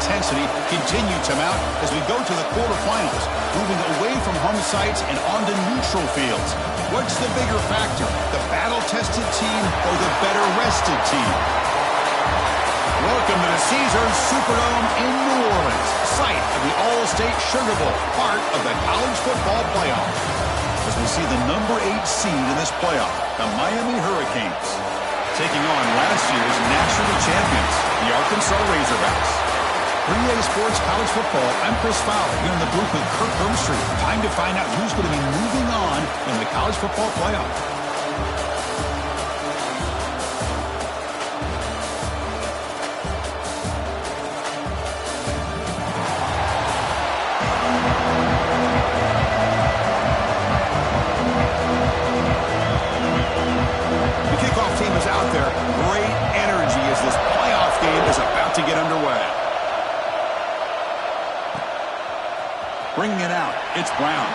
intensity continue to mount as we go to the quarterfinals, moving away from home sites and onto neutral fields. What's the bigger factor, the battle-tested team or the better-rested team? Welcome to the Caesars Superdome in New Orleans, site of the All-State Sugar Bowl, part of the college football playoff. As we see the number 8 seed in this playoff, the Miami Hurricanes, taking on last year's national champions, the Arkansas Razorbacks. 3A Sports College Football, I'm Chris Fowler, here in the booth with Kirk Herbstreit. Time to find out who's going to be moving on in the college football playoff. Bringing it out, it's Brown.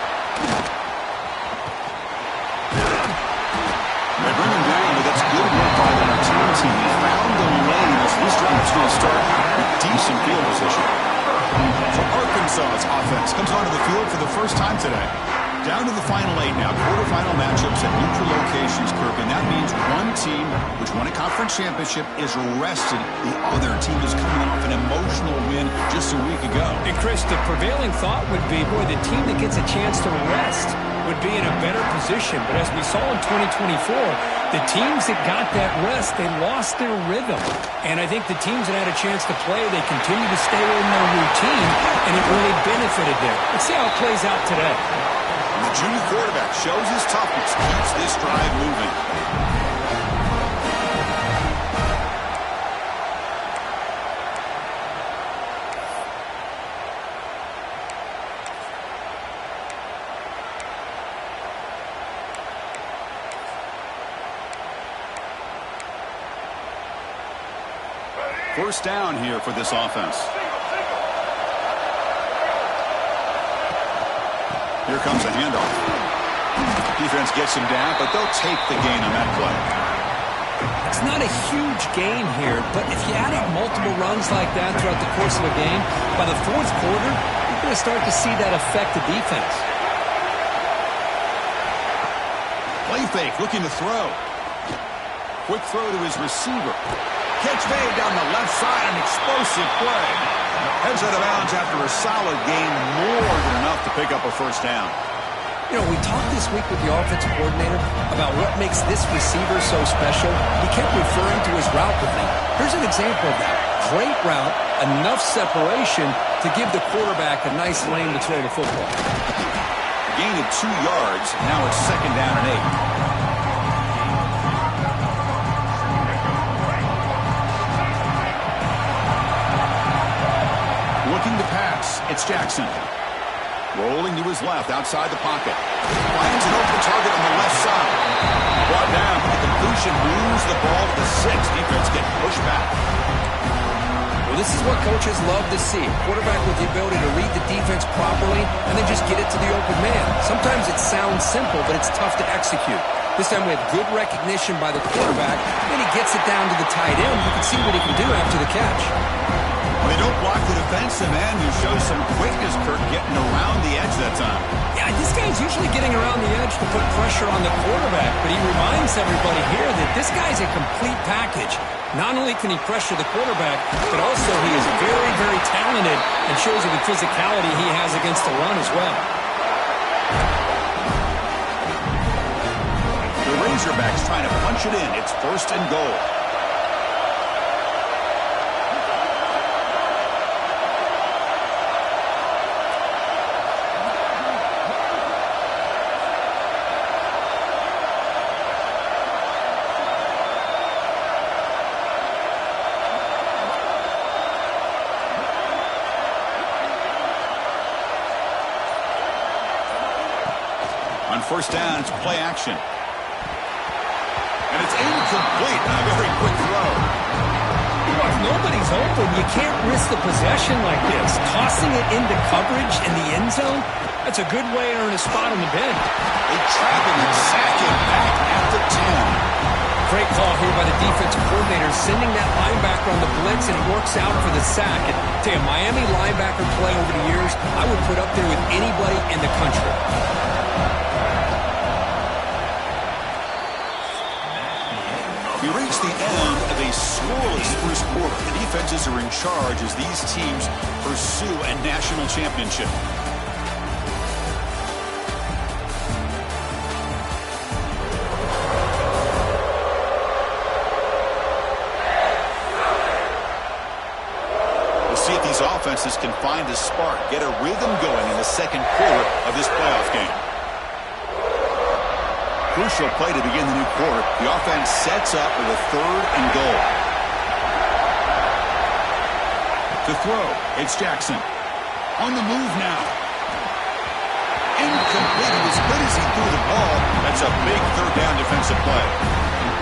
They bring him down, but that's good work by the return team. He found the lane as this drive's going to start with decent field position. So Arkansas's offense comes onto the field for the first time today. Down to the final 8 now, quarterfinal matchups at neutral locations, Kirk, and that means one team which won a conference championship is rested. The other team is coming off an emotional win just a week ago. And Chris, the prevailing thought would be, boy, the team that gets a chance to rest would be in a better position. But as we saw in 2024, the teams that got that rest, they lost their rhythm. And I think the teams that had a chance to play, they continue to stay in their routine, and it really benefited them. Let's see how it plays out today. The junior quarterback shows his toughness, keeps this drive moving. First down here for this offense. Here comes a handoff. Defense gets him down, but they'll take the gain on that play. It's not a huge gain here, but if you add up multiple runs like that throughout the course of a game, by the fourth quarter, you're going to start to see that affect the defense. Play fake, looking to throw. Quick throw to his receiver. Catch made down the left side, an explosive play. Heads out of bounds after a solid game, more than enough to pick up a first down. You know, we talked this week with the offensive coordinator about what makes this receiver so special. He kept referring to his route with me. Here's an example of that. Great route, enough separation to give the quarterback a nice lane to throw the football. Gain of 2 yards, now it's second down and 8. Looking to pass, it's Jackson. Rolling to his left, outside the pocket. Finds an open target on the left side. Brought down, but the completion moves the ball to the 6. Defense getting pushed back. Well, this is what coaches love to see. A quarterback with the ability to read the defense properly and then just get it to the open man. Sometimes it sounds simple, but it's tough to execute. This time we have good recognition by the quarterback, and he gets it down to the tight end. You can see what he can do after the catch. They don't block the defensive end. You show some quickness, Kirk, getting around the edge that time. Yeah, this guy's usually getting around the edge to put pressure on the quarterback, but he reminds everybody here that this guy's a complete package. Not only can he pressure the quarterback, but also he is very, very talented and shows you the physicality he has against the run as well. The Razorbacks trying to punch it in. It's first and goal. On first down, it's play action. And it's incomplete. A very quick throw. Well, if nobody's open, you can't risk the possession like this. Tossing it into coverage in the end zone, that's a good way to earn a spot on the bench. They trap him and sack him back at the 10. Great call here by the defensive coordinator, sending that linebacker on the blitz, and it works out for the sack. And I tell you, Miami linebacker play over the years, I would put up there with anybody in the country. We reach the end of a scoreless first quarter. The defenses are in charge as these teams pursue a national championship. We'll see if these offenses can find a spark, get a rhythm going in the second quarter of this playoff game. Crucial play to begin the new quarter. The offense sets up with a 3rd and goal. To throw, it's Jackson. On the move now. Incomplete. It was good as he threw the ball. That's a big 3rd down defensive play.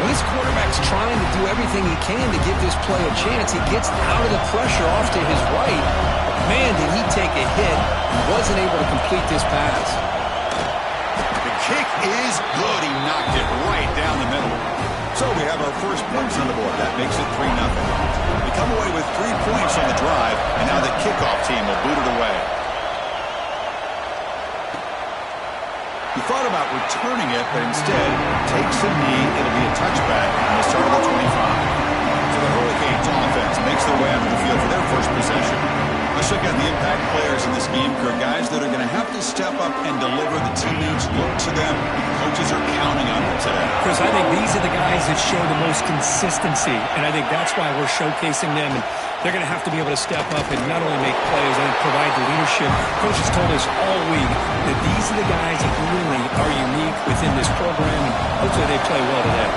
Well, this quarterback's trying to do everything he can to give this play a chance. He gets out of the pressure off to his right. But man, did he take a hit and wasn't able to complete this pass. Kick is good. He knocked it right down the middle. So we have our first points on the board. That makes it 3-0. We come away with 3 points on the drive, and now the kickoff team will boot it away. We thought about returning it, but instead takes a knee. It'll be a touchback on the start of the 25. So the Hurricanes offense makes their way onto the field for their first possession. Let's look at the impact players in this game, Kirk. Guys that are going to have to step up and deliver. The teammates look to them. Coaches are counting on them today. Chris, I think these are the guys that show the most consistency, and I think that's why we're showcasing them. And they're going to have to be able to step up and not only make plays, I think provide the leadership. Coach has told us all week that these are the guys that really are unique within this program, and hopefully they play well today.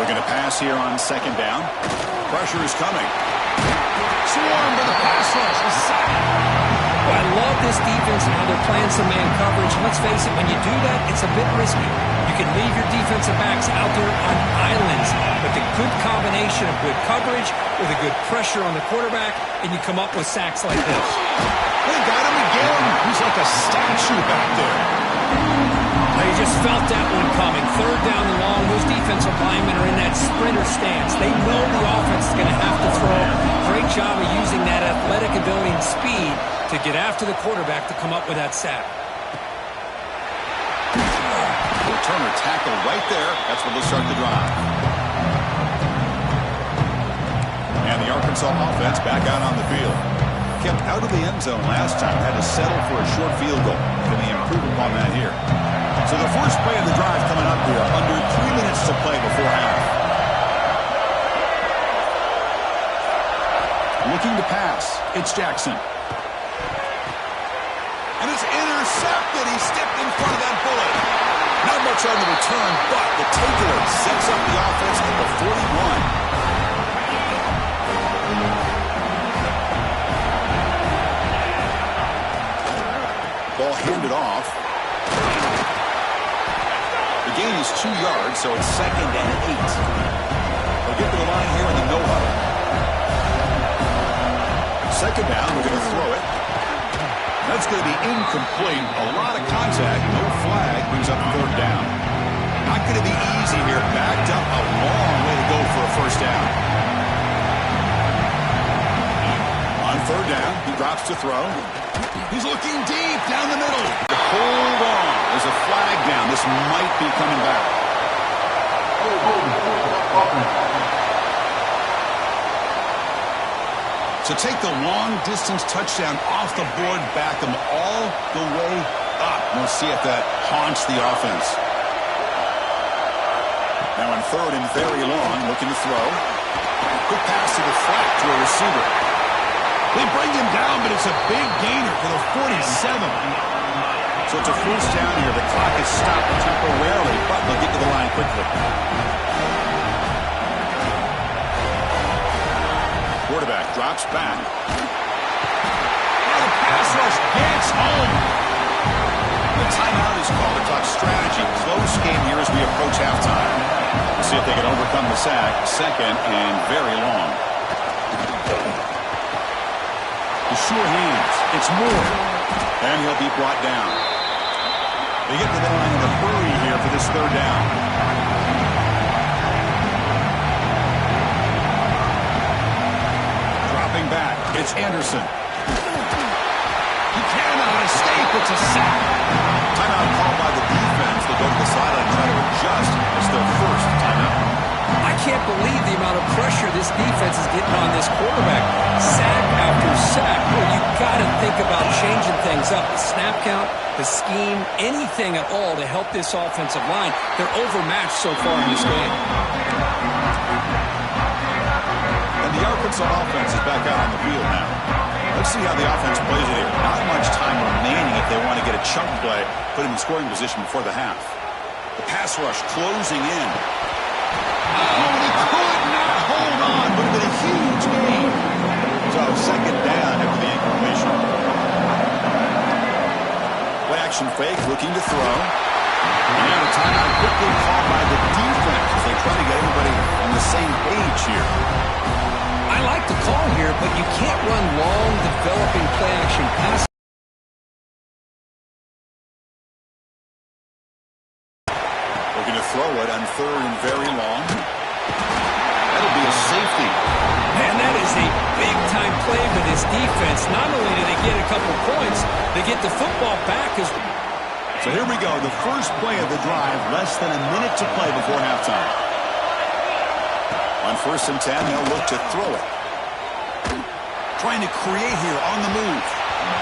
Looking to pass here on 2nd down. Pressure is coming. Swarm to the pass rush. A sack. Well, I love this defense and how they're playing some man coverage. Let's face it, when you do that, it's a bit risky. You can leave your defensive backs out there on islands, but the good combination of good coverage with a good pressure on the quarterback, and you come up with sacks like this. They got him again. He's like a statue back there. Now, you just felt that one coming. 3rd down and long. Those defensive linemen are in that sprinter stance. They know the offense is going to have to throw. Great job of using that athletic ability and speed to get after the quarterback to come up with that sack. Returner tackle right there. That's where they'll start the drive. And the Arkansas offense back out on the field. Kept out of the end zone last time. Had to settle for a short field goal. Can they improve upon that here? So the first play of the drive coming up here. Under 3 minutes to play before half. Looking to pass. It's Jackson. And it's intercepted. He stepped in front of that bullet. Not much on the return, but the takeaway sets up the offense at the 41. Ball handed off. The gain is 2 yards, so it's 2nd and 8. They'll get to the line here in the no-huddle. 2nd down, we're going to throw it. That's going to be incomplete. A lot of contact, no flag, brings up 3rd down. Not going to be easy here. Backed up a long way to go for a 1st down. On 3rd down, he drops to throw. He's looking deep down the middle. Hold on. There's a flag down. This might be coming back. So take the long-distance touchdown off the board, back them all the way up. We'll see if that haunts the offense. Now on 3rd and very long, looking to throw. Quick pass to the flat to a receiver. They bring him down, but it's a big gainer for the 47. So it's a 1st down here. The clock is stopped temporarily, but they'll get to the line quickly. Quarterback drops back. And the pass rush gets home. The timeout is called. The clock strategy. Close game here as we approach halftime. We'll see if they can overcome the sack. 2nd and very long. The sure hands. It's Moore. And he'll be brought down. They get to the line in a hurry here for this 3rd down. It's Anderson. He cannot escape. It's a sack. Timeout called by the defense. They go to the sideline and try to adjust. It's their first timeout. I can't believe the amount of pressure this defense is getting on this quarterback. Sack after sack. Well, you got to think about changing things up. The snap count, the scheme, anything at all to help this offensive line. They're overmatched so far in this game. And the Arkansas offense is back out on the field now. Let's see how the offense plays it here. Not much time remaining if they want to get a chunk play, put him in scoring position before the half. The pass rush closing in. Oh, he could not hold on. Would have been a huge gain. So second down after the incompletion. Play action fake, looking to throw. And now the timeout quickly called by the defense as they try to get everybody on the same page here. I like the call here, but you can't run long, developing play action passes. Looking to throw it on third and very long. That'll be a safety. Man, that is a big-time play for this defense. Not only do they get a couple points, they get the football back as well. So here we go, the first play of the drive, less than a minute to play before halftime. On 1st and 10, they'll look to throw it. Trying to create here on the move.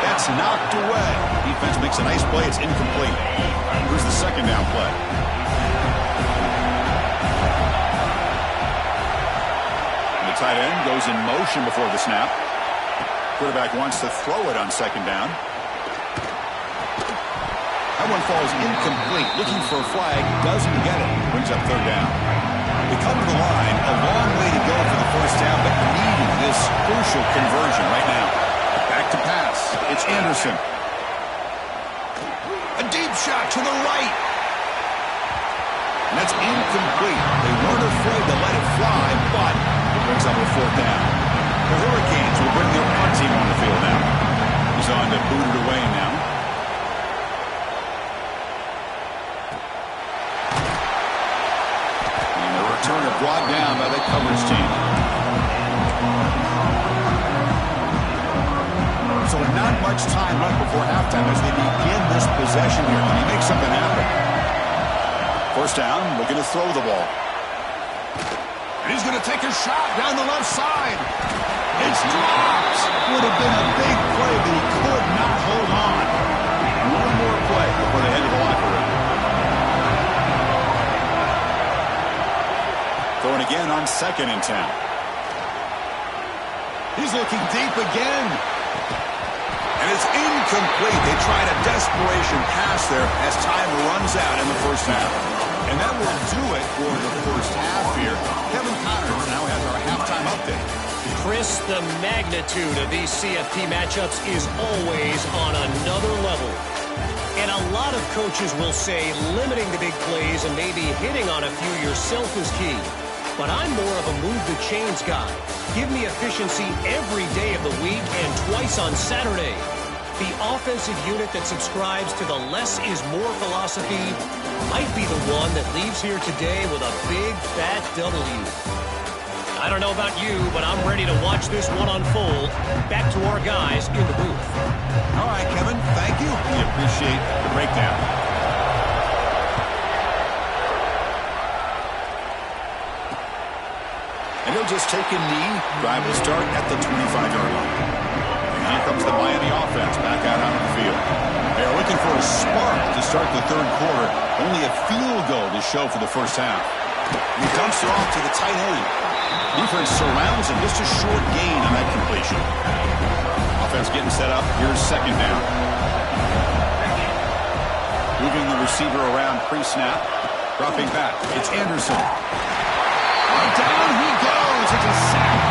That's knocked away. Defense makes a nice play. It's incomplete. Here's the second down play. And the tight end goes in motion before the snap. Quarterback wants to throw it on second down. That one falls incomplete. Looking for a flag. Doesn't get it. Brings up third down. They come to the line, a long way to go for the first down, but needing this crucial conversion right now. Back to pass. It's Anderson. A deep shot to the right. And that's incomplete. They weren't afraid to let it fly, but it brings up a fourth down. The Hurricanes will bring their own team on the field now. He's on to boot it away now. Turner brought down by the coverage team. So not much time left before halftime as they begin this possession here. Can he make something happen? First down, looking to throw the ball. And he's going to take a shot down the left side. It's dropped. Would have been a big play, but he could not hold on. One more play before they head to the locker room. Throwing again on 2nd and 10. He's looking deep again. And it's incomplete. They tried a desperation pass there as time runs out in the first half. And that will do it for the first half here. Kevin Connors now has our halftime update. Chris, the magnitude of these CFP matchups is always on another level. And a lot of coaches will say limiting the big plays and maybe hitting on a few yourself is key. But I'm more of a move the chains guy. Give me efficiency every day of the week and twice on Saturday. The offensive unit that subscribes to the less is more philosophy might be the one that leaves here today with a big fat W. I don't know about you, but I'm ready to watch this one unfold. Back to our guys in the booth. All right, Kevin, thank you. We appreciate the breakdown. And he'll just take a knee. Drive will start at the 25-yard line. And here comes the Miami offense back out on the field. They are looking for a spark to start the third quarter. Only a field goal to show for the first half. He dumps it off to the tight end. Defense surrounds him. Just a short gain on that completion. Offense getting set up. Here's second down. Moving the receiver around pre-snap. Dropping back. It's Anderson. Down he goes. It's a sack.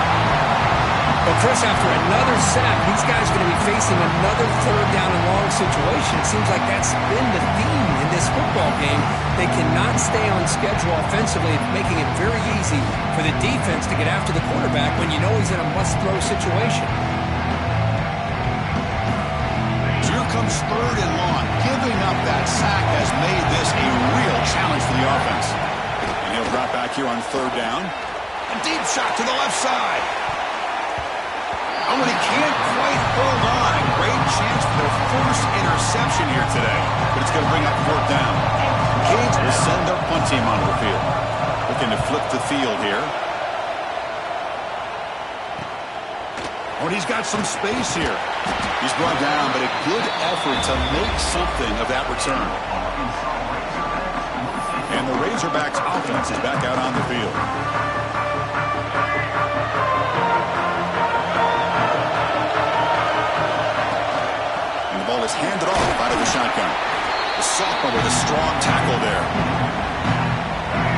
But Chris, after another sack, these guys are going to be facing another third down and long situation. It seems like that's been the theme in this football game. They cannot stay on schedule offensively, making it very easy for the defense to get after the quarterback when you know he's in a must-throw situation. Here comes third and long. Giving up that sack has made this a real challenge for the offense. And he'll drop back here on third down. A deep shot to the left side. Oh, and he can't quite hold on. A great chance for their first interception here today. But it's going to bring up fourth down. The Canes will send their punt team onto the field. Looking to flip the field here. Oh, and he's got some space here. He's brought down, but a good effort to make something of that return. And the Razorbacks offense is back out on the field. And the ball is handed off out of the shotgun. The sophomore with a strong tackle there.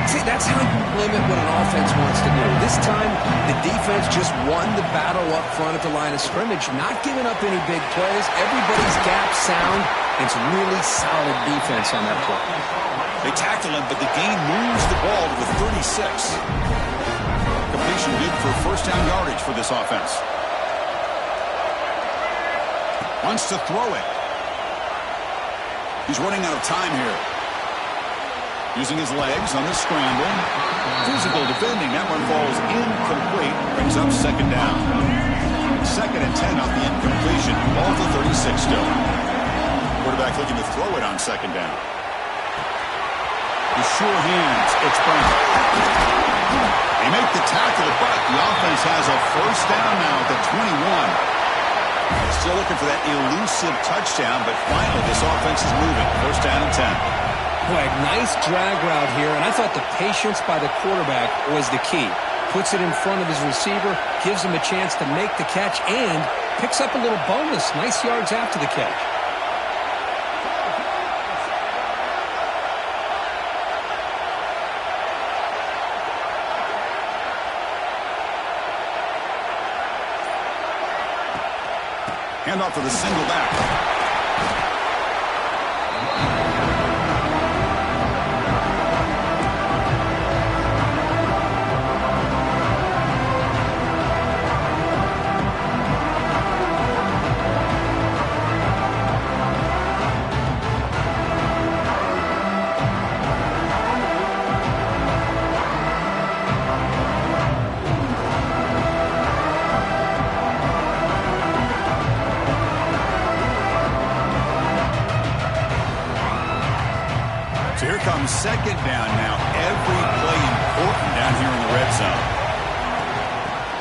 See, that's how you limit what an offense wants to do. This time, the defense just won the battle up front at the line of scrimmage, not giving up any big plays. Everybody's gap sound. It's really solid defense on that play. They tackle him, but the gain moves the ball to the 36. Completion good for first down yardage for this offense. Wants to throw it. He's running out of time here. Using his legs on the scramble. Physical defending. That one falls incomplete. Brings up second down. Second and 10 off the incompletion. Ball to 36 still. Quarterback looking to throw it on second down. With sure hands, it's Brown. They make the tackle, but the offense has a first down now at the 21. Still looking for that elusive touchdown, but finally this offense is moving. First down and 10. Boy, nice drag route here, and I thought the patience by the quarterback was the key. Puts it in front of his receiver, gives him a chance to make the catch, and picks up a little bonus. Nice yards after the catch. Handoff to the single back. So here comes second down now. Every play important down here in the red zone.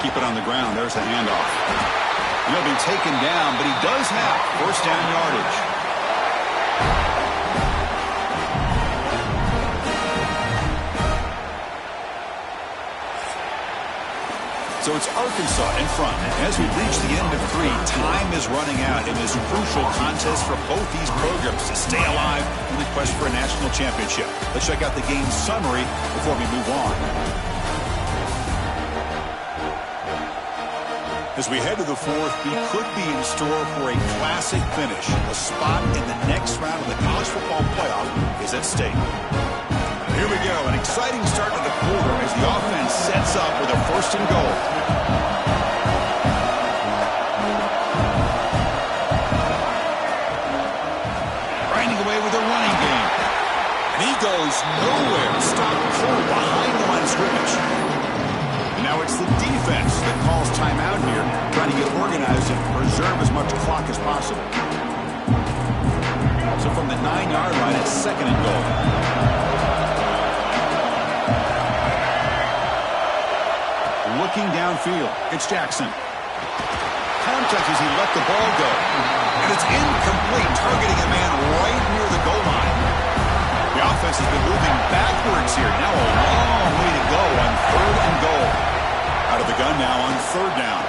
Keep it on the ground. There's the handoff. He'll be taken down, but he does have first down yardage. So it's Arkansas in front. As we reach the end of 3, time is running out in this crucial contest for both these programs to stay alive in the quest for a national championship. Let's check out the game summary before we move on. As we head to the 4th, we could be in store for a classic finish. A spot in the next round of the college football playoff is at stake. Here we go, an exciting start to the quarter as the offense sets up with a first and goal. Grinding away with a running game. And he goes nowhere. Stop cold behind the line of scrimmage. And now it's the defense that calls timeout here, trying to get organized and preserve as much clock as possible. So from the 9-yard line, it's second and goal. Looking downfield, it's Jackson. Contact as he let the ball go. And it's incomplete, targeting a man right near the goal line. The offense has been moving backwards here. Now a long way to go on third and goal. Out of the gun now on third down.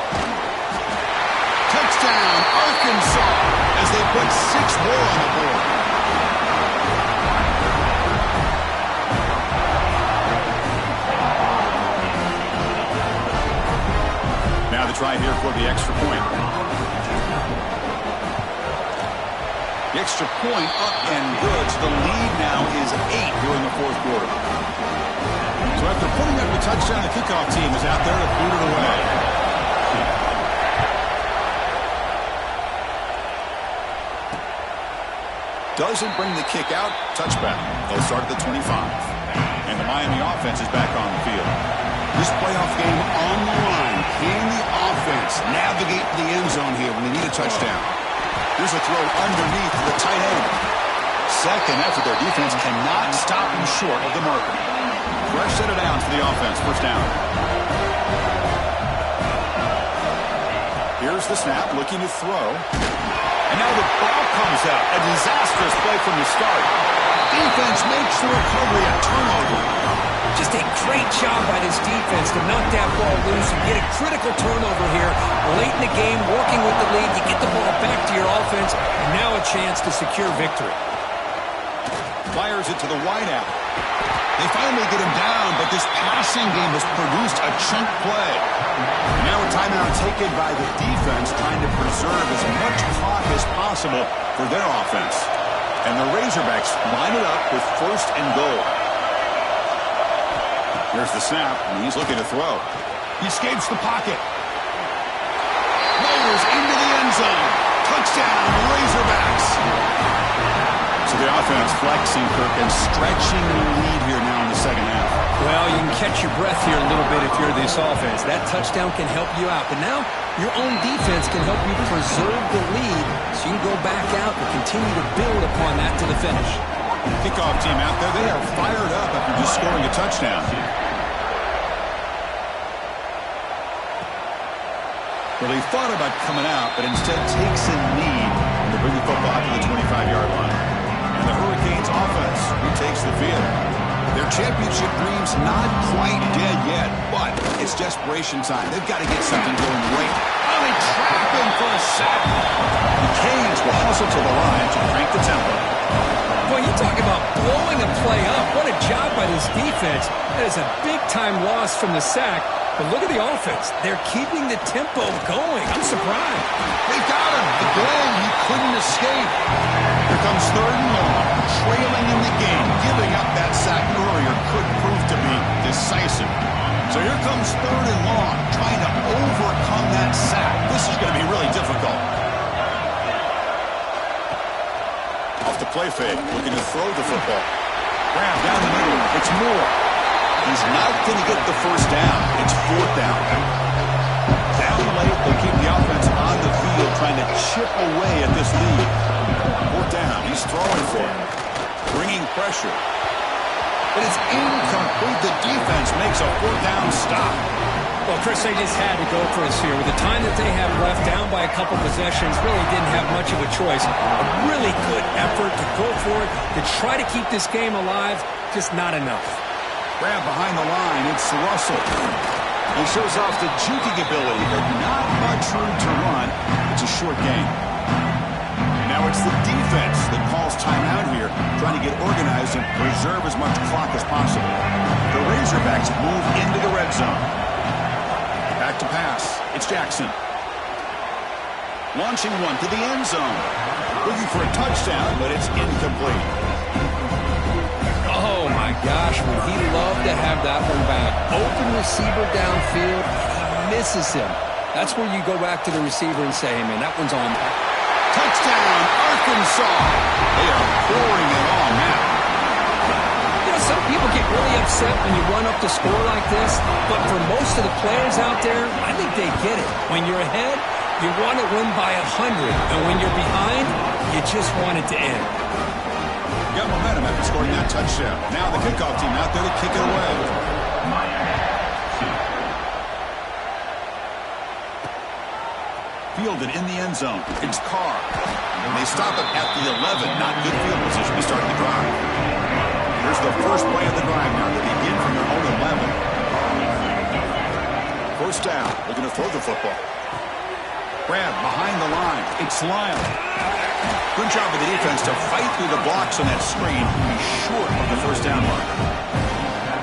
Touchdown, Arkansas, as they put 6 more on the board. Now the try here for the extra point. The extra point up and good. So the lead now is 8 here in the 4th quarter. So after putting up the touchdown, the kickoff team is out there to boot it away. Doesn't bring the kick out. Touchback. They'll start at the 25. And the Miami offense is back on the field. This playoff game on the line. Can the offense navigate the end zone here when they need a touchdown? Here's a throw underneath to the tight end. Second effort, their defense cannot stop them short of the marker. Fresh set of downs for the offense. First down. Here's the snap, looking to throw. And now the ball comes out. A disastrous play from the start. Defense makes the recovery a turnover. Just a great job by this defense to knock that ball loose and get a critical turnover here. Late in the game, working with the lead, you get the ball back to your offense, and now a chance to secure victory. Fires it to the wideout. They finally get him down, but this passing game has produced a chunk play. Now a timeout taken by the defense, trying to preserve as much clock as possible for their offense. And the Razorbacks line it up with first and goal. Here's the snap, and he's looking to throw. He escapes the pocket. Motors into the end zone. Touchdown, Razorbacks. So the offense flexing, Kirk, and stretching the lead here now in the second half. Well, you can catch your breath here a little bit if you're this offense. That touchdown can help you out. But now your own defense can help you preserve the lead so you can go back out and continue to build upon that to the finish. Kickoff team out there, they are fired up after just scoring a touchdown. Well, they thought about coming out, but instead takes a knee to bring the football out to the 25-yard line. And the Hurricanes offense retakes the field. Their championship dreams not quite dead yet, but it's desperation time. They've got to get something going right. Oh, they trap him for a sack. The Canes will hustle to the line to crank the tempo. Boy, you talk about blowing a play up. What a job by this defense. That is a big-time loss from the sack. But look at the offense. They're keeping the tempo going. I'm surprised. They've got him. The Glenn, he couldn't escape. Here comes third and long. Trailing in the game. Giving up that sack earlier could prove to be decisive. So here comes third and long. Trying to overcome that sack. This is going to be really difficult. Off the play fake. Looking to throw the football. Grab down the middle. It's Moore. He's not going to get the first down. It's fourth down. Down late, they'll keep the offense on the field trying to chip away at this lead. Fourth down. He's throwing for it. Bringing pressure. But it's incomplete. The defense makes a fourth down stop. Well, Chris, they just had to go for us here. With the time that they have left, down by a couple possessions, really didn't have much of a choice. A really good effort to go for it, to try to keep this game alive, just not enough. Grab behind the line. It's Russell. He shows off the juking ability, but not much room to run. It's a short game. And now it's the defense that calls timeout here, trying to get organized and preserve as much clock as possible. The Razorbacks move into the red zone. Back to pass. It's Jackson. Launching one to the end zone. Looking for a touchdown, but it's incomplete. Oh, my gosh, would he love to have that one back. Open receiver downfield, he misses him. That's where you go back to the receiver and say, hey, man, that one's on. Touchdown, Arkansas. They are pouring it on now. You know, some people get really upset when you run up the score like this, but for most of the players out there, I think they get it. When you're ahead, you want to win by 100, and when you're behind, you just want it to end. Got momentum after scoring that touchdown. Now the kickoff team out there to kick it away. Fielded in the end zone. It's Carr. And they stop it at the 11. Not good field position to start the drive. Here's the first play of the drive now. They begin from their own 11. First down. Looking to throw the football. Grab behind the line. It's Lyle. Good job of the defense to fight through the blocks on that screen and be short of the first down mark.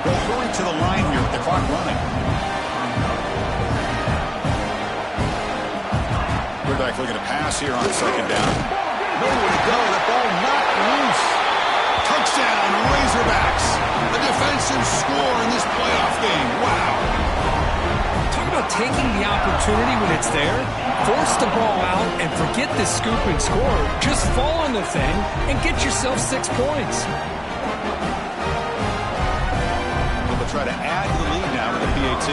They'll hurry to the line here with the clock running. Quarterback looking to pass here on second down. Nowhere to go. The ball knocked loose. Touchdown, Razorbacks. A defensive score in this playoff game. Wow. Talk about taking the opportunity when it's there. Force the ball out and forget the scoop and score. Just fall on the thing and get yourself 6 points. They'll try to add to the lead now with a PAT.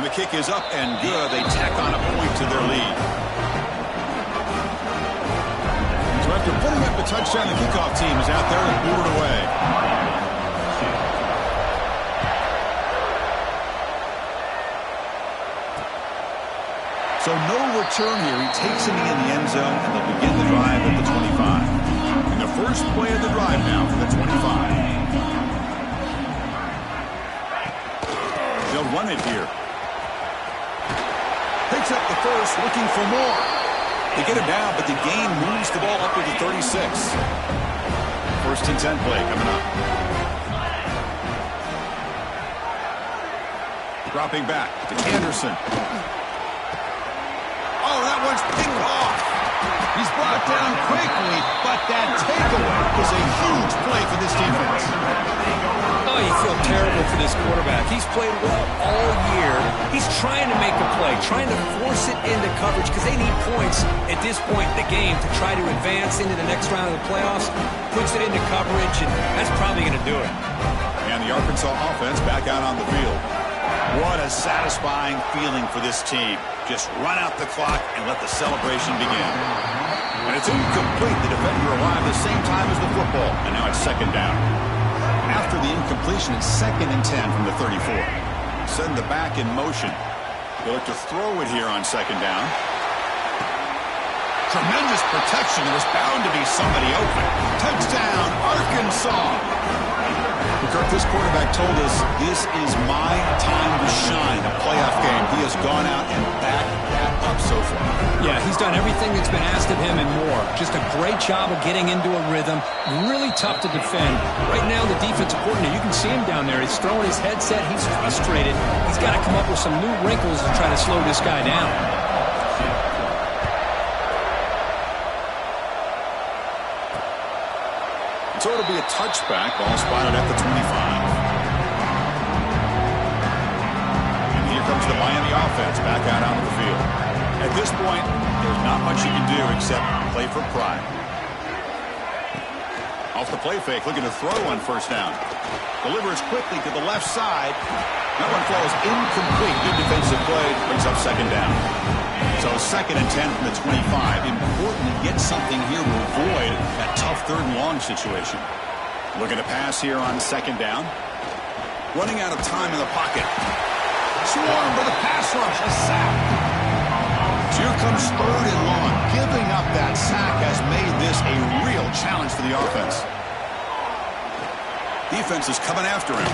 And the kick is up and good. They tack on a point to their lead. So after putting up the touchdown, the kickoff team is out there and boot it away. So no return here. He takes it in the end zone, and they'll begin the drive at the 25. And the first play of the drive now for the 25. They'll run it here. Picks up the first, looking for more. They get him down, but the gain moves the ball up to the 36. First and 10 play coming up. Dropping back to Anderson. Oh, that one's picked off. He's brought down quickly, but that takeaway is a huge play for this defense. Oh, you feel terrible for this quarterback. He's played well all year. He's trying to make a play, trying to force it into coverage because they need points at this point in the game to try to advance into the next round of the playoffs. Puts it into coverage, and that's probably going to do it. And the Arkansas offense back out on the field. What a satisfying feeling for this team. Just run out the clock and let the celebration begin. And it's incomplete. The defender arrived the same time as the football, and now it's second down. After the incompletion, it's 2nd and 10 from the 34. Send the back in motion. They'll look to throw it here on second down. Tremendous protection. There was bound to be somebody open. Touchdown, Arkansas. Kirk, this quarterback told us this is my time to shine, a playoff game. He has gone out and backed that up so far. Yeah, he's done everything that's been asked of him and more. Just a great job of getting into a rhythm. Really tough to defend. Right now, the defensive coordinator, you can see him down there. He's throwing his headset. He's frustrated. He's got to come up with some new wrinkles to try to slow this guy down. So it'll be a touchback. Ball spotted at the 25. And here comes the Miami offense back out onto the field. At this point, there's not much you can do except play for pride. Off the play fake, looking to throw on first down. Delivers quickly to the left side. That one falls incomplete. Good defensive play. Brings up second down. So 2nd and 10 from the 25. Important to get something here to avoid that tough 3rd and long situation. Looking to pass here on second down. Running out of time in the pocket. Swarm for the pass rush. A sack. Here comes 3rd and long. Giving up that sack has made this a real challenge for the offense. Defense is coming after him.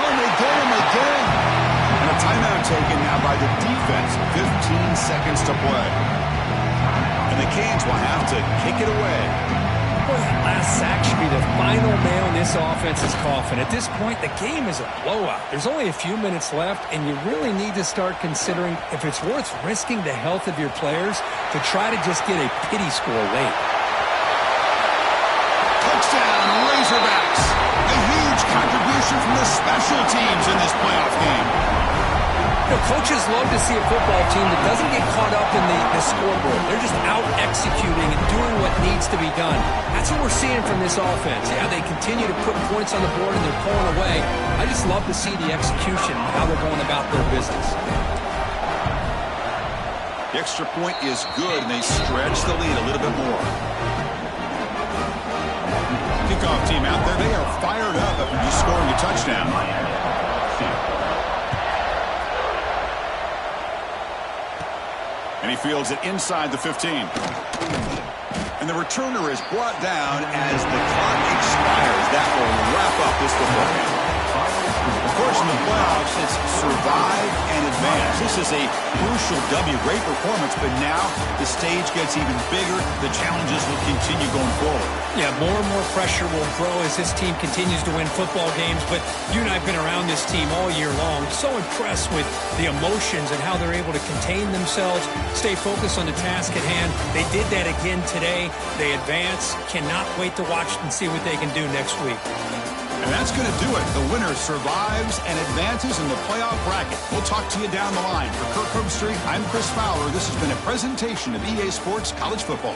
Oh, they get him again. And a timeout taken now by the defense. 15 seconds to play. And the Canes will have to kick it away. Boy, that last sack should be the final nail in this offense's coffin. At this point, the game is a blowout. There's only a few minutes left, and you really need to start considering if it's worth risking the health of your players to try to just get a pity score late. Touchdown, Razorbacks. A huge contribution from the special teams in this playoff game. You know, coaches love to see a football team that doesn't get caught up in the scoreboard. They're just out executing and doing what needs to be done. That's what we're seeing from this offense. Yeah, they continue to put points on the board and they're pulling away. I just love to see the execution and how they're going about their business. The extra point is good, and they stretch the lead a little bit more. Kickoff team out there, they are fired up after just scoring a touchdown. And he fields it inside the 15. And the returner is brought down as the clock expires. That will wrap up this football game. Of course, in the playoffs, it's survive and advance. This is a crucial W. Great performance, but now the stage gets even bigger. The challenges will continue going forward. Yeah, more and more pressure will grow as this team continues to win football games. But you and I have been around this team all year long. So impressed with the emotions and how they're able to contain themselves, stay focused on the task at hand. They did that again today. They advance. Cannot wait to watch and see what they can do next week. And that's going to do it. The winner survives and advances in the playoff bracket. We'll talk to you down the line. For Kirk Herbstreit, I'm Chris Fowler. This has been a presentation of EA Sports College Football.